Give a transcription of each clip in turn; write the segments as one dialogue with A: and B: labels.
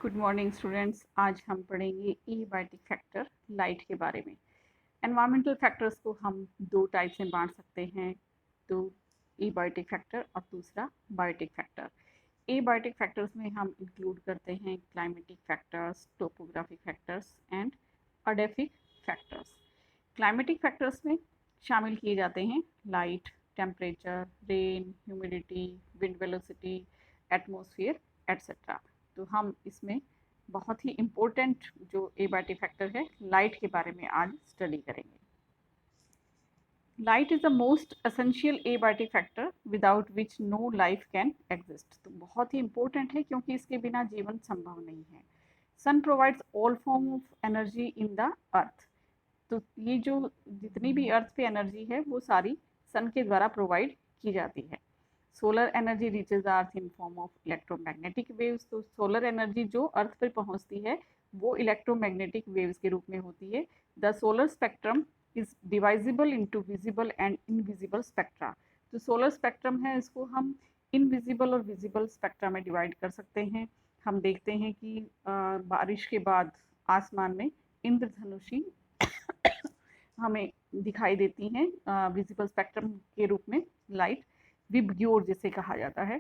A: Good morning students. आज हम पढ़ेंगे एबायोटिक फैक्टर लाइट के बारे में। एनवायरमेंटल फैक्टर्स को हम दो टाइप से बांट सकते हैं, तो एबायोटिक फैक्टर और दूसरा बायोटिक फैक्टर। एबायोटिक फैक्टर्स में हम इंक्लूड करते हैं climatic factors, topographic factors and edaphic factors. Climatic factors में शामिल किए जाते हैं light, temperature, rain, humidity, wind velocity, atmosphere etcetera. तो हम इसमें बहुत ही इम्पोर्टेंट जो एबायोटिक फैक्टर है लाइट के बारे में आज स्टडी करेंगे। Light is the most essential abiotic factor without which no life can exist. तो बहुत ही इम्पोर्टेंट है क्योंकि इसके बिना जीवन संभव नहीं है। Sun provides all form of energy in the earth. तो ये जो जितनी भी अर्थ पे एनर्जी है वो सारी सन के द्वारा प्रोवाइड की जाती है। Solar energy reaches the earth in form of electromagnetic waves. तो सोलर एनर्जी जो अर्थ पर पहुंचती है वो इलेक्ट्रोमैग्नेटिक वेव्स के रूप में होती है। The solar spectrum is divisible into visible and invisible spectra. तो सोलर स्पेक्ट्रम है, इसको हम इनविजिबल और विजिबल स्पेक्ट्रा में डिवाइड कर सकते हैं। हम देखते हैं कि बारिश के बाद आसमान में इंद्रधनुषी हमें दिखाई देती हैं विजिबल स्पेक्ट्रम के रूप में लाइट, विबग्योर जिसे कहा जाता है।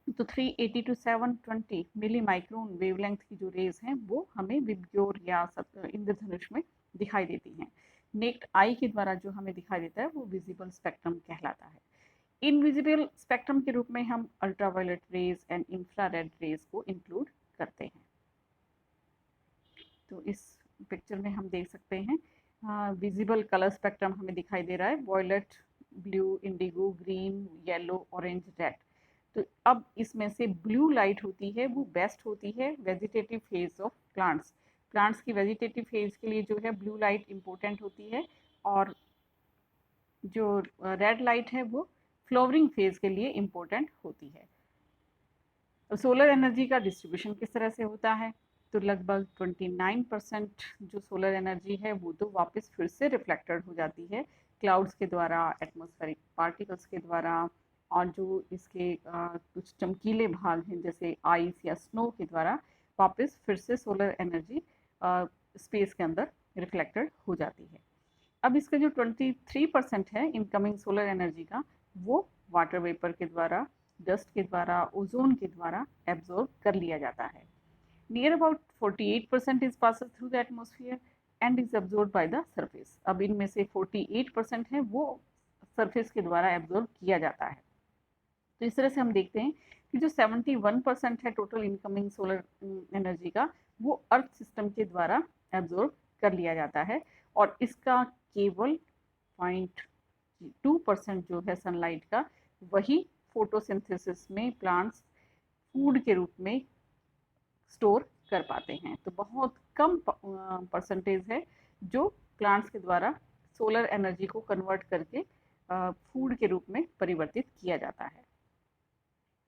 A: तो 380 to 720 मिली माइक्रोन वेवलेंथ की जो रेज हैं वो हमें विबग्योर या इंद्रधनुष में दिखाई देती हैं। नेक्ड आई के द्वारा जो हमें दिखाई देता है वो विजिबल स्पेक्ट्रम कहलाता है। इनविजिबल स्पेक्ट्रम के रूप में हम ultraviolet rays and infrared rays को इंक्लूड करते हैं। तो इस पिक्चर में हम देख सकते हैं विजिबल कलर स्पेक्ट्रम हमें दिखाई दे रहा है, violet, blue, indigo, green, yellow, orange, red. तो अब इसमें से ब्लू लाइट होती है वो बेस्ट होती है vegetative phase of plants. Plants की वेजिटेटिव फेज के लिए जो है ब्लू लाइट इम्पोर्टेंट होती है, और जो रेड लाइट है वो फ्लावरिंग फेज के लिए इम्पोर्टेंट होती है। सोलर एनर्जी का डिस्ट्रीब्यूशन किस तरह से होता है, तो लगभग 29% जो सोलर एनर्जी है वो तो वापस फिर से रिफ्लेक्टेड हो जाती है क्लाउड्स के द्वारा, एटमॉस्फेरिक पार्टिकल्स के द्वारा, और जो इसके कुछ चमकीले भाग हैं जैसे आइस या स्नो के द्वारा वापस फिर से सोलर एनर्जी स्पेस के अंदर रिफ्लेक्टेड हो जाती है। अब इसका जो 23% है इनकमिंग सोलर एनर्जी का, वो वाटर वेपर के द्वारा, डस्ट के द्वारा, ओजोन के द्वारा एब्जॉर्ब कर लिया जाता है। Near about 48% is passes through the atmosphere and is absorb by the surface. अब इनमें से 48% है वो सरफेस के द्वारा एब्जॉर्ब किया जाता है। तो इस तरह से हम देखते हैं कि जो 71% है टोटल इनकमिंग सोलर एनर्जी का, वो अर्थ सिस्टम के द्वारा एब्जॉर्ब कर लिया जाता है, और इसका केवल 0.2% जो है सनलाइट का, वही फोटोसिंथेसिस में प्लांट्स फूड के रूप में स्टोर कर पाते हैं। तो बहुत कम परसेंटेज है जो प्लांट्स के द्वारा सोलर एनर्जी को कन्वर्ट करके फूड के रूप में परिवर्तित किया जाता है।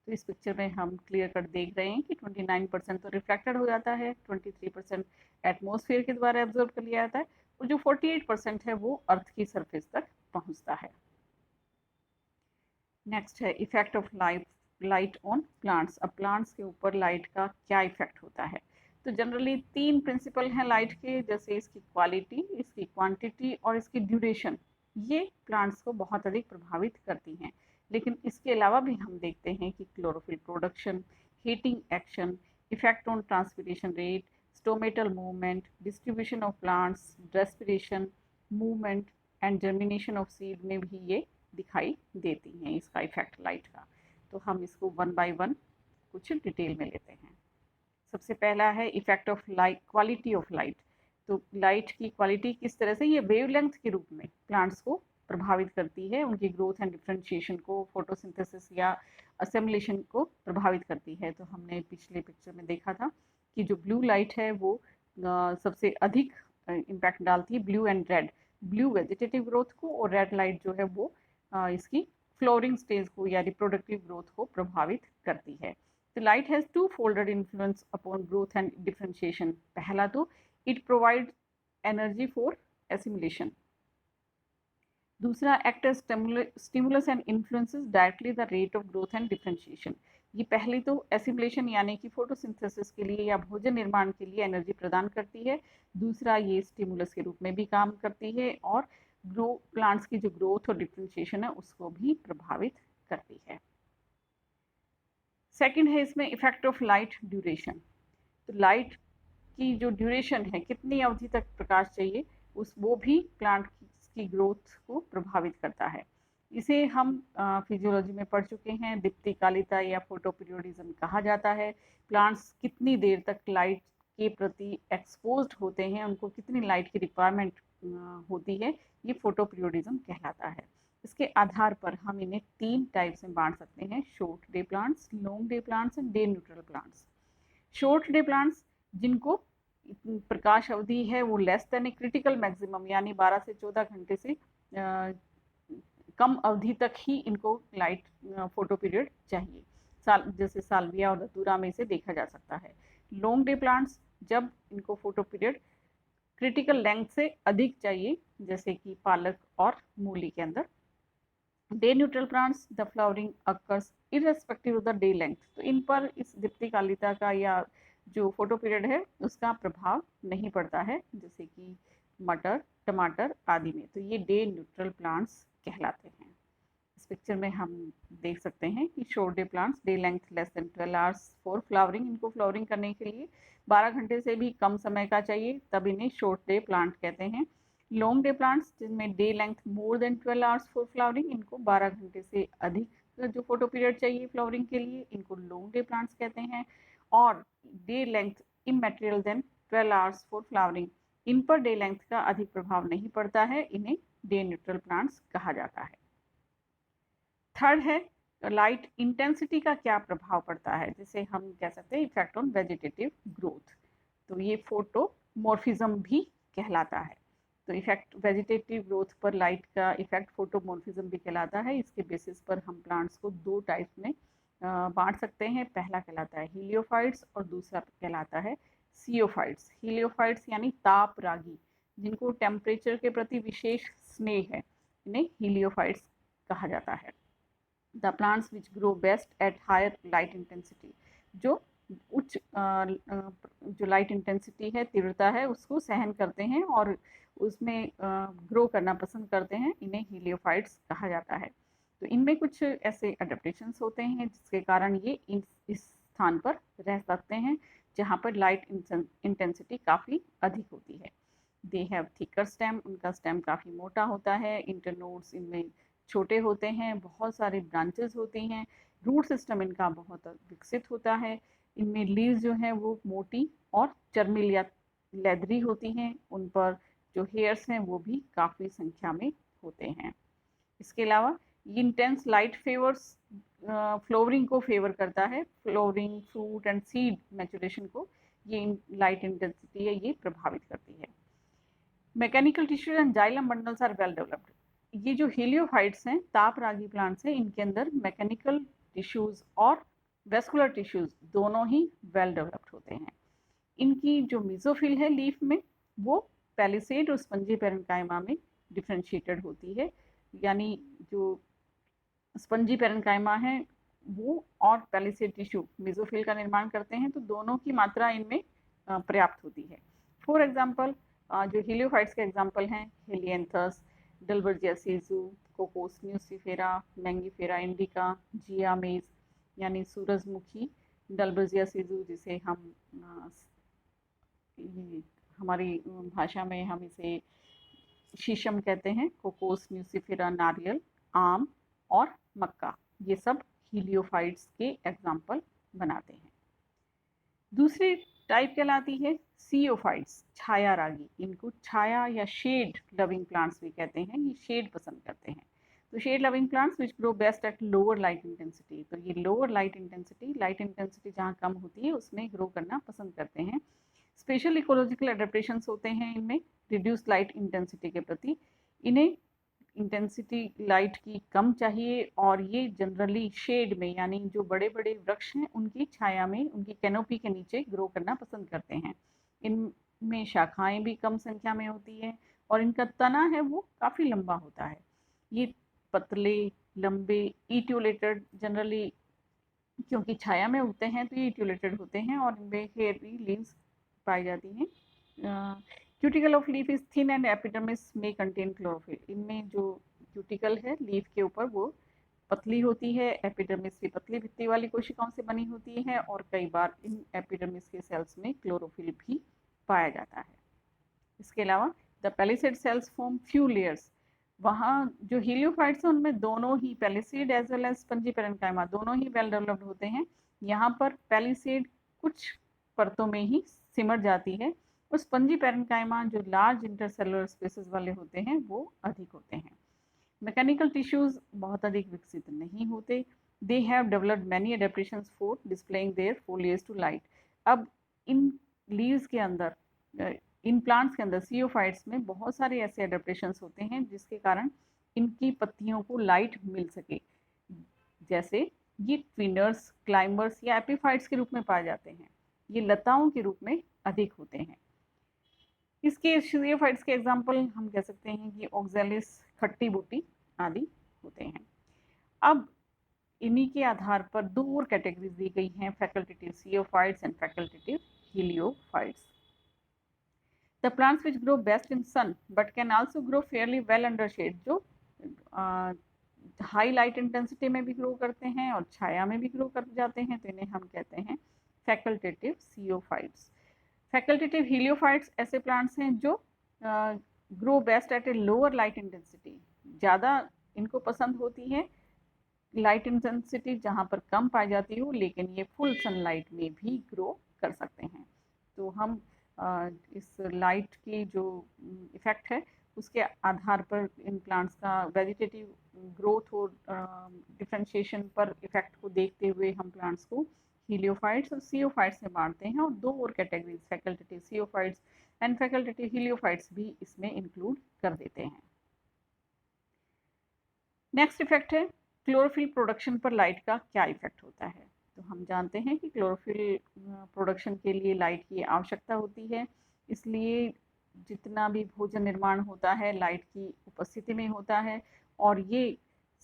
A: तो इस पिक्चर में हम क्लियर कट देख रहे हैं कि 29% तो रिफ्लेक्टेड हो जाता है, 23% एटमॉस्फेयर के द्वारा एब्जॉर्ब कर लिया जाता है, और जो 48% है वो अर्थ की सरफेस तक पहुंचता है। नेक्स्ट है effect of light on plants. अब प्लांट्स के ऊपर लाइट का क्या इफेक्ट होता है, तो जनरली 3 प्रिंसिपल हैं लाइट के, जैसे इसकी क्वालिटी, इसकी क्वांटिटी और इसकी ड्यूरेशन। ये प्लांट्स को बहुत अधिक प्रभावित करती हैं। लेकिन इसके अलावा भी हम देखते हैं कि chlorophyll production, heating action, effect on transpiration rate, stomatal movement, distribution of plants, respiration, movement and germination of seed में भी ये दिखाई देती हैं इसका इफेक्ट लाइट का। तो हम इसको वन बाय वन कुछ डिटेल में लेते हैं। सबसे पहला है effect of light, quality of light. तो लाइट की क्वालिटी किस तरह से ये वेवलेंथ के रूप में प्लांट्स को प्रभावित करती है, उनकी ग्रोथ एंड डिफरेंशिएशन को, फोटोसिंथेसिस या असेम्बलेशन को प्रभावित करती है। तो हमने पिछले पिक्चर में देखा था कि जो ब्लू लाइट है वो सबसे अधिक इम्पैक्ट डालती है blue and red, blue vegetative growth को, और रेड लाइट जो है वो इसकी फ्लोरिंग स्टेज को या रिप्रोडक्टिव ग्रोथ को प्रभावित करती है। तो light has two folded influence upon growth and differentiation. पहला तो it provide energy for assimilation, दूसरा act as stimulus and influences directly the rate of growth and differentiation. ये पहली तो एसिमिलेशन यानी कि फोटोसिंथेसिस के लिए या भोजन निर्माण के लिए एनर्जी प्रदान करती है। दूसरा, ये स्टिमुलस के रूप में भी काम करती है और प्लांट्स की जो ग्रोथ और डिफरेंशिएशन है उसको भी प्रभावित करती है। सेकंड है इसमें इफेक्ट ऑफ लाइट ड्यूरेशन। तो लाइट की जो ड्यूरेशन है, कितनी अवधि तक प्रकाश चाहिए, वो भी प्लांट की ग्रोथ को प्रभावित करता है। इसे हम फिजियोलॉजी में पढ़ चुके हैं, दीप्तिकालिता या फोटोपीरियोडिज्म कहा जाता है। प्लांट्स कितनी देर तक लाइट के प्रति एक्सपोज्ड होते हैं, उनको कितनी लाइट की रिक्वायरमेंट होती है, ये फोटोपीरियोडिज्म कहलाता है। इसके आधार पर हम इन्हें 3 टाइप्स में बांट सकते हैं: short day plants, long day plants and day neutral plants. Short day plants जिनको प्रकाश अवधि है वो less than a critical maximum यानी 12 से 14 घंटे से कम अवधि तक ही इनको लाइट फोटो पीरियड चाहिए, जैसे साल्विया और धतूरा में इसे देखा जा सकता है। लॉन्ग डे प्लांट्स जब इनको फोटो पीरियड क्रिटिकल लेंथ से अधिक चाहिए, जैसे कि पालक और मूली के अंदर। Day neutral plants the flowering occurs irrespective of the day length. तो इन पर इस दीप्तिकालिता का या जो फोटो पीरियड है उसका प्रभाव नहीं पड़ता है, जैसे कि मटर, टमाटर आदि में। तो ये डे न्यूट्रल प्लांट्स कहलाते हैं। इस पिक्चर में हम देख सकते हैं कि short day plants, day length less than 12 hours for flowering. इनको फ्लावरिंग करने के लिए 12 घंटे से भी कम समय का चाहिए, तब इन्हें शॉर्ट डे प्लांट कहते हैं। लॉन्ग डे प्लांट्स जिनमें day length more than 12 hours for flowering, इनको 12 घंटे से अधिक जो फोटो पीरियड चाहिए फ्लावरिंग के लिए, इनको लॉन्ग डे प्लांट्स कहते हैं। और day length immaterial then 12 hours for flowering, इन पर डे लेंथ का अधिक प्रभाव नहीं पड़ता है, इन्हें डे न्यूट्रल प्लांट्स कहा जाता है। थर्ड है लाइट इंटेंसिटी का क्या प्रभाव पड़ता है, जिसे हम कह सकते हैं इफेक्ट ऑन वेजिटेटिव ग्रोथ। तो ये फोटोमॉर्फिज्म भी कहलाता है। तो इफेक्ट वेजिटेटिव ग्रोथ पर लाइट का इफेक्ट फोटोमॉर्फिज्म भी कहलाता है। इसके बेसिस पर हम प्लांट्स को 2 टाइप्स में बांट सकते हैं। पहला कहलाता है हीलियोफाइट्स और दूसरा कहलाता है सियोफाइट्स। हीलियोफाइट्स यानी ताप रागी, जिनको टेम्परेचर के प्रति विशेष स्नेह है, इन्हें हीलियोफाइट्स कहा जाता है। The plants which grow best at higher light intensity, जो उच्च जो लाइट इंटेंसिटी है, तीव्रता है, उसको सहन करते हैं और उसमें ग्रो करना पसंद करते हैं, इन्हें हीलियोफाइट्स कहा जाता है। तो इनमें कुछ ऐसे अडेप्टेशंस होते हैं जिसके कारण ये इस स्थान पर रह सकते हैं जहाँ पर लाइट इंटेंसिटी काफ़ी अधिक होती है। दे हैव थिकर स्टेम, उनका स्टेम काफ़ी मोटा होता है। इंटरनोड्स इनमें छोटे होते हैं, बहुत सारी ब्रांचेस होती हैं। रूट सिस्टम इनका बहुत विकसित होता है। इनमें लीव्स जो हैं वो मोटी और चर्मिल या लेदरी होती हैं। उन पर जो हेयर्स हैं वो भी काफ़ी संख्या में होते हैं। इसके अलावा इंटेंस लाइट फेवर्स फ्लोवरिंग को फेवर करता है। Flowering, fruit and seed maturation को ये लाइट इंटेंसिटी है ये प्रभावित करती है। Mechanical tissues and xylem bundles are well developed. ये जो हीलियोफाइट्स हैं, ताप रागी प्लांट्स हैं, इनके अंदर मैकेनिकल टिश्यूज और वेस्कुलर टिश्यूज दोनों ही वेल डेवलप्ड होते हैं। इनकी जो मीजोफिल है लीफ में, वो पैलिसेड और स्पंजी पेरेन्काइमा में डिफ्रेंशिएटेड होती है। यानी जो स्पंजी पेरेन्काइमा है वो और पैलिसेड टिश्यू मीजोफिल का निर्माण करते हैं, तो दोनों की मात्रा इनमें पर्याप्त होती है। फॉर एग्जाम्पल, जो हीलियोफाइट्स के एग्जाम्पल हैं हेलियंथस, डलबर्जिया सीजू, कोकोस न्यूसिफेरा, मैंगीफेरा इंडिका, जिया मेज यानी सूरजमुखी, डलबर्जिया सीजू जिसे हम हमारी भाषा में हम इसे शीशम कहते हैं, कोकोस न्यूसिफेरा नारियल, आम और मक्का, ये सब हीलियोफाइट्स के एग्जाम्पल बनाते हैं। दूसरी टाइप कहलाती है सियोफाइट्स, छाया रागी। इनको छाया या शेड लविंग प्लांट्स भी कहते हैं, ये शेड पसंद करते हैं। तो shade loving plants which grow best at lower light intensity. तो ये लोअर लाइट इंटेंसिटी जहाँ कम होती है उसमें ग्रो करना पसंद करते हैं। स्पेशल इकोलॉजिकल एडेप्टेशंस होते हैं इनमें रिड्यूस लाइट इंटेंसिटी के प्रति। इन्हें इंटेंसिटी लाइट की कम चाहिए और ये जनरली शेड में यानी जो बड़े बड़े वृक्ष हैं उनकी छाया में, उनकी कैनोपी के नीचे ग्रो करना पसंद करते हैं। इनमें शाखाएं भी कम संख्या में होती है और इनका तना है वो काफ़ी लंबा होता है। ये पतले, लंबे, इट्यूलेटेड, जनरली क्योंकि छाया में उगते हैं तो ये यूटिलेटेड होते हैं और इनमें हेयरी लीव्स पाई जाती हैं। Cuticle of leaf is thin and epidermis में कंटेन क्लोरोफिल। इनमें जो क्यूटिकल है लीफ के ऊपर वो पतली होती है, एपिडर्मिस भी पतली भित्ति वाली कोशिकाओं से बनी होती है और कई बार इन एपिडर्मिस के सेल्स में क्लोरोफिल भी पाया जाता है। इसके अलावा the palisade cells form few layers. वहाँ जो हीलियोफाइट्स हैं उनमें दोनों ही palisade as well as spongy parenchyma दोनों ही वेल डेवलप्ड होते हैं। यहाँ पर पैलिसेड कुछ परतों में ही सिमट जाती है और स्पंजी पेरेन्काइमा जो लार्ज इंटरसेलुलर स्पेसेस वाले होते हैं वो अधिक होते हैं। मैकेनिकल टिश्यूज बहुत अधिक विकसित नहीं होते। They have developed many adaptations for displaying their foliage to light. अब इन लीव्स के अंदर, इन प्लांट्स के अंदर सीओफाइट्स में बहुत सारे ऐसे एडेप्टेशंस होते हैं जिसके कारण इनकी पत्तियों को लाइट मिल सके। जैसे ये ट्विनर्स, क्लाइंबर्स या एपीफाइट्स के रूप में पाए जाते हैं। ये लताओं के रूप में अधिक होते हैं। इसके सीओफाइट्स के एग्जाम्पल हम कह सकते हैं कि ऑक्जेलिस, खट्टी बूटी आदि होते हैं। अब इन्हीं के आधार पर दो और कैटेगरीज दी गई हैं, facultative sciophytes and facultative heliophytes. The plants which grow best in sun but can also grow fairly well under shade, जो हाई लाइट इंटेंसिटी में भी ग्रो करते हैं और छाया में भी ग्रो कर जाते हैं, तो इन्हें हम कहते हैं फैकल्टेटिव सीओफाइट्स। फैकल्टेटिव हीलियोफाइट्स ऐसे प्लांट्स हैं जो grow best eight a lower light intensity. ज़्यादा इनको पसंद होती है लाइट इंटेंसिटी जहाँ पर कम पाई जाती हो, लेकिन ये फुल सनलाइट में भी ग्रो कर सकते हैं। तो हम इस लाइट की जो इफ़ेक्ट है उसके आधार पर इन प्लांट्स का वेजिटेटिव ग्रोथ और डिफ्रेंशिएशन पर इफ़ेक्ट को देखते हुए हम प्लांट्स को हीलियोफाइट्स और सीओफाइट्स में बांटते हैं, और दो और categories facultative sciophytes and facultative हीलियोफाइट्स भी इसमें इंक्लूड कर देते हैं। नेक्स्ट इफेक्ट है क्लोरोफिल प्रोडक्शन पर लाइट का क्या इफेक्ट होता है। तो हम जानते हैं कि क्लोरोफिल प्रोडक्शन के लिए लाइट की आवश्यकता होती है, इसलिए जितना भी भोजन निर्माण होता है लाइट की उपस्थिति में होता है, और ये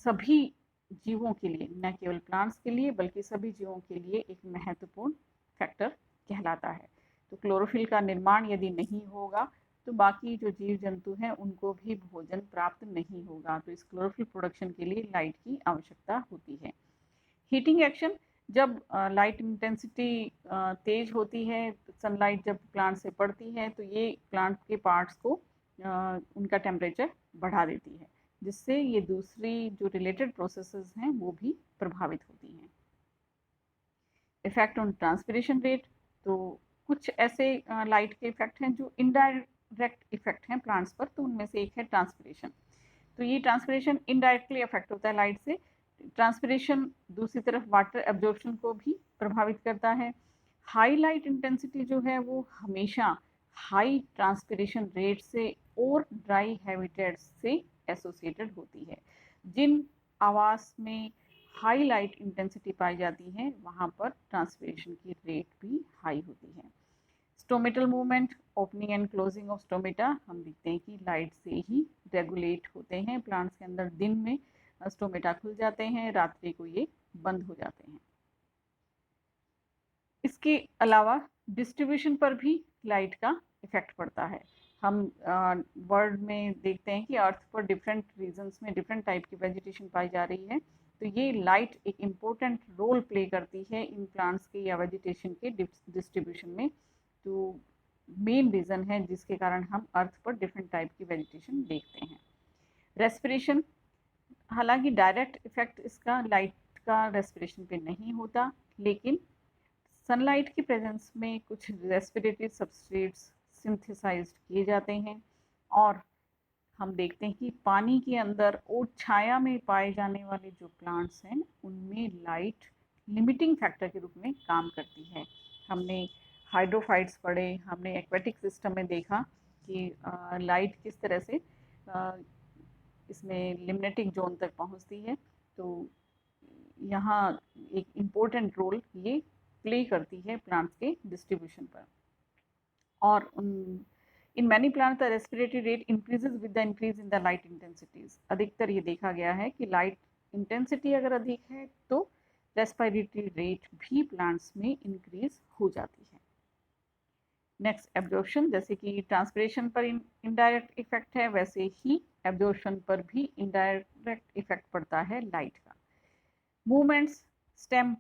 A: सभी जीवों के लिए, न केवल प्लांट्स के लिए बल्कि सभी जीवों के लिए एक महत्वपूर्ण फैक्टर कहलाता है। तो क्लोरोफिल का निर्माण यदि नहीं होगा तो बाकी जो जीव जंतु हैं उनको भी भोजन प्राप्त नहीं होगा। तो इस क्लोरोफिल प्रोडक्शन के लिए लाइट की आवश्यकता होती है। हीटिंग एक्शन, जब लाइट इंटेंसिटी तेज होती है, सनलाइट जब प्लांट से पड़ती है तो ये प्लांट के पार्ट्स को उनका टेम्परेचर बढ़ा देती है, जिससे ये दूसरी जो रिलेटेड प्रोसेसेस हैं वो भी प्रभावित होती हैं। इफेक्ट ऑन ट्रांसपिरेशन रेट, तो कुछ ऐसे लाइट के इफेक्ट हैं जो इनडायरेक्ट इफेक्ट हैं प्लांट्स पर, तो उनमें से एक है ट्रांसपिरेशन। तो ये ट्रांसपिरेशन इनडायरेक्टली अफेक्ट होता है लाइट से। ट्रांसपिरेशन दूसरी तरफ वाटर एब्जॉर्प्शन को भी प्रभावित करता है। हाई लाइट इंटेंसिटी जो है वो हमेशा हाई ट्रांसपिरेशन रेट से और ड्राई हैबिटेट्स से एसोसिएटेड होती है। जिन आवास में हाई लाइट इंटेंसिटी पाई जाती है वहाँ पर ट्रांसपिरेशन की रेट भी हाई होती है। Stomatal movement, opening and closing of stomata, हम देखते हैं कि लाइट से ही रेगुलेट होते हैं प्लांट्स के अंदर। दिन में स्टोमेटा खुल जाते हैं, रात्रि को ये बंद हो जाते हैं। इसके अलावा डिस्ट्रीब्यूशन पर भी लाइट का इफेक्ट पड़ता है। हम वर्ल्ड में देखते हैं कि अर्थ पर डिफरेंट रीजन्स में डिफरेंट टाइप की वेजिटेशन पाई जा रही है, तो ये लाइट एक इम्पोर्टेंट रोल प्ले करती है इन प्लांट्स के या वेजिटेशन के डिस्ट्रीब्यूशन में। तो मेन रीज़न है जिसके कारण हम अर्थ पर डिफरेंट टाइप की वेजिटेशन देखते हैं। रेस्पिरेशन, हालांकि डायरेक्ट इफेक्ट इसका लाइट का रेस्पिरेशन पे नहीं होता, लेकिन सनलाइट की प्रेजेंस में कुछ रेस्पिरेटरी सब्सट्रेट्स सिंथेसाइज्ड किए जाते हैं, और हम देखते हैं कि पानी के अंदर और छाया में पाए जाने वाले जो प्लांट्स हैं उनमें लाइट लिमिटिंग फैक्टर के रूप में काम करती है। हमने हाइड्रोफाइट्स पढ़े, हमने एक्वेटिक सिस्टम में देखा कि लाइट किस तरह से इसमें लिमिटिंग जोन तक पहुंचती है। तो यहाँ एक इम्पोर्टेंट रोल ये प्ले करती है प्लांट्स के डिस्ट्रीब्यूशन पर। और in many plants the respiratory rate increases with the increase in the light intensities. अधिकतर ये देखा गया है कि लाइट इंटेंसिटी अगर अधिक है तो रेस्पिरेटरी रेट भी प्लांट्स में इंक्रीज हो जाती है। नेक्स्ट एब्जॉर्प्शन, जैसे कि ट्रांसपिरेशन पर इनडायरेक्ट इफेक्ट है, वैसे ही एब्जॉर्प्शन पर भी इनडायरेक्ट इफेक्ट पड़ता है लाइट का। Movements, stem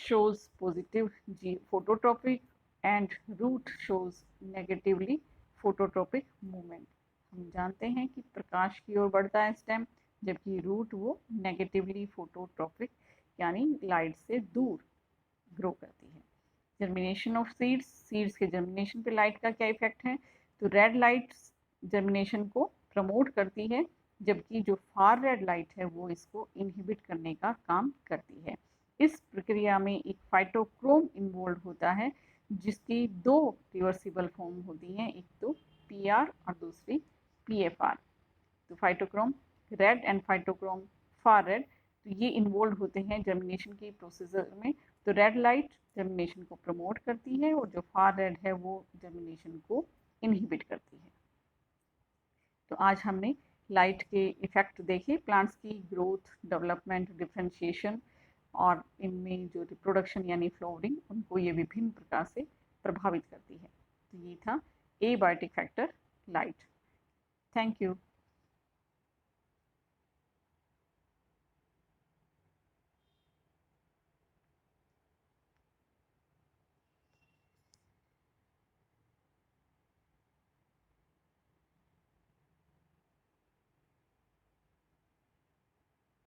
A: shows positive phototropic and root shows negatively phototropic movement। हम जानते हैं कि प्रकाश की ओर बढ़ता है स्टेम, जबकि रूट वो नेगेटिवली फोटोट्रोपिक यानी लाइट से दूर ग्रो करती है। जर्मिनेशन ऑफ सीड्स, सीड्स के जर्मिनेशन पे लाइट का क्या इफेक्ट है? तो रेड लाइट जर्मिनेशन को प्रमोट करती है, जबकि जो फार रेड लाइट है वो इसको इनहिबिट करने का काम करती है। इस प्रक्रिया में एक फाइटोक्रोम इन्वॉल्व होता है, जिसकी दो रिवर्सिबल फॉर्म होती हैं, एक तो PR और दूसरी PFR। तो phytochrome red and phytochrome far red, तो ये इन्वॉल्व होते हैं जर्मिनेशन की प्रोसीजर में। तो रेड लाइट जर्मिनेशन को प्रमोट करती है और जो फार रेड है वो जर्मिनेशन को इनहिबिट करती है। तो आज हमने लाइट के इफेक्ट देखे प्लांट्स की ग्रोथ, डेवलपमेंट, डिफरेंशिएशन और इनमें जो रिप्रोडक्शन यानी फ्लावरिंग, उनको ये विभिन्न प्रकार से प्रभावित करती है। तो ये था abiotic factor light. Thank you.